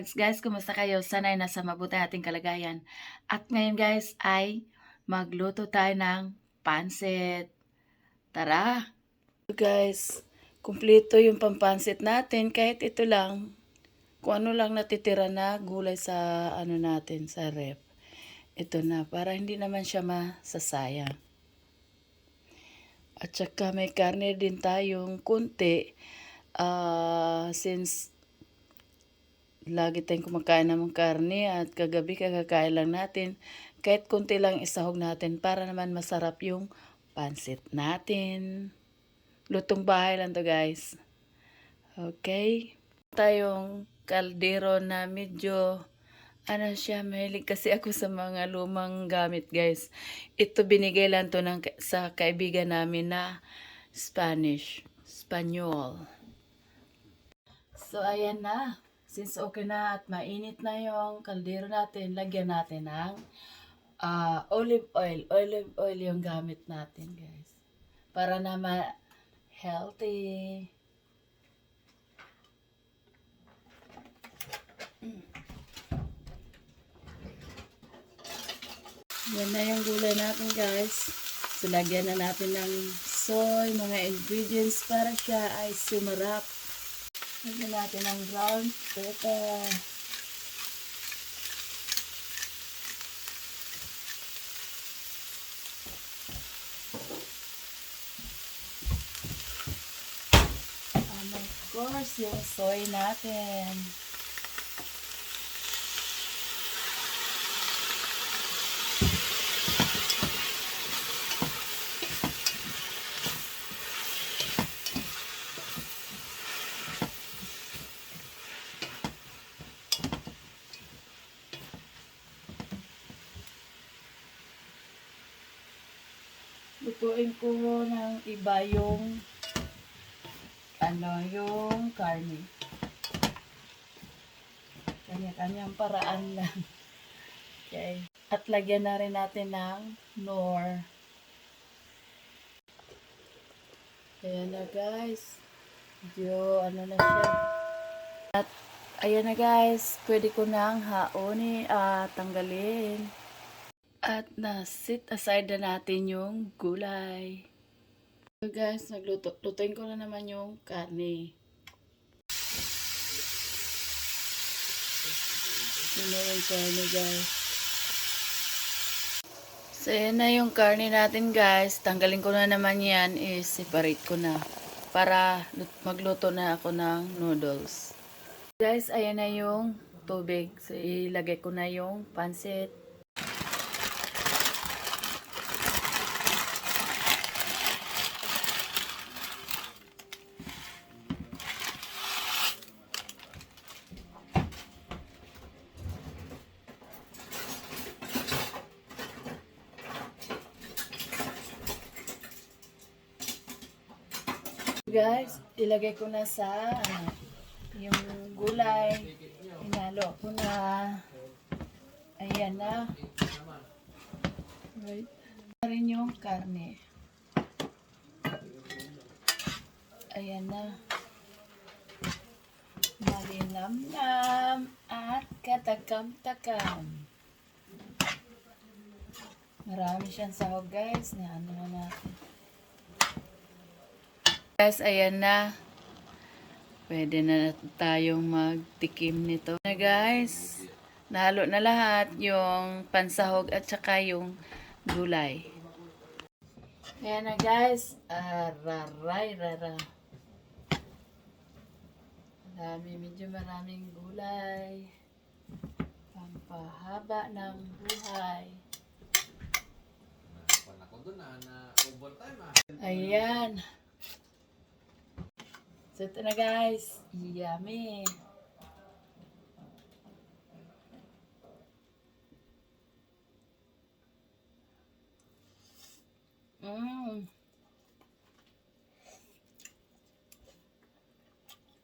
vlogs. Guys, kumusta kayo? Sana'y nasa mabuti ating kalagayan. At ngayon guys ay magluto tayo ng pansit. Tara! So guys, kumpleto yung pampansit natin. Kahit ito lang, kung ano lang natitira na gulay sa natin, sa ref. Ito na, para hindi naman siya masasayang. At saka may karne din tayong kunti. Since lagi tayong kumakain ng karne at kagabi kakakain lang natin, kahit kunti lang isahog natin para naman masarap yung pansit natin. Lutong bahay lang to guys. Okay. Tayong kaldero na medyo siya, mahilig kasi ako sa mga lumang gamit guys. Ito binigay lang to sa kaibigan namin na Spanyol. So ayan na. Since okay na at mainit na yung kaldero natin, lagyan natin ng olive oil. Olive oil yung gamit natin guys. Para naman healthy. Yan na yung gulay natin guys. So lagyan na natin ng soy, mga ingredients para siya ay sumarap. Lagyan natin ng brown pepper. And of course, yung soy natin. Lutuin ko ng iba yung yung karne. Kanya-kanyang paraan lang. Okay. At lagyan na rin natin ng nor. Ayan na guys. Medyo na siya. At ayan na guys. Pwede ko nang tanggalin. At na-set aside na natin yung gulay. So guys, lutuin ko na naman yung karne. Yun na yung karne guys. So yan na yung karne natin guys. Tanggalin ko na naman yan. Separate ko na. Para magluto na ako ng noodles. Guys, ayan na yung tubig. So ilagay ko na yung pansit. Guys, ilagay ko na sa yung gulay. Inalo ko na. Ayan na. Right. Rin yung karne. Ayan na. Malinamnam at katakam-takam. Marami siyang sahog guys. Na natin. Guys, ayan na. Pwede na tayong magtikim nito. Na guys, nahalo na lahat yung pansahog at saka yung gulay. Ayan na guys. Raray, rara. Medyo maraming gulay. Pampahaba ng buhay. Ayan. So ito na guys, yummy.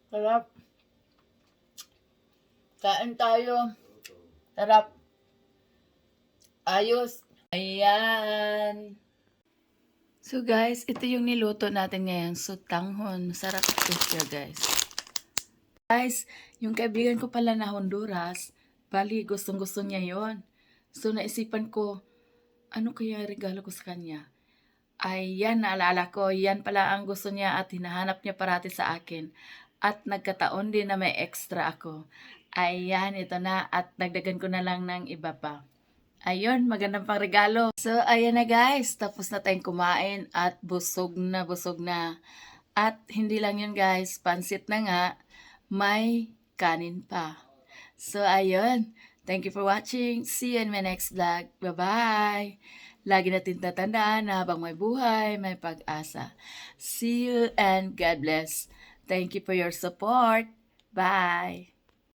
Sarap. Kain tayo. Sarap. Ayos. Ayan. So guys, ito yung niluto natin ngayon. So tanghon. Masarap ito siya guys. Guys, yung kaibigan ko pala na Honduras, bali gustong-gusto niya yon. So naisipan ko, ano kaya regalo ko sa kanya? Ay yan, naalala ko, yan pala ang gusto niya at hinahanap niya parati sa akin. At nagkataon din na may extra ako. Ayan, ito na at dagdagan ko na lang ng iba pa. Ayun, magandang pang regalo. So, ayan na guys, tapos na tayong kumain at busog na busog na. At hindi lang yun guys, pansit na nga, may kanin pa. So, ayun. Thank you for watching. See you in my next vlog. Bye-bye. Lagi natin tatandaan na habang may buhay, may pag-asa. See you and God bless. Thank you for your support. Bye.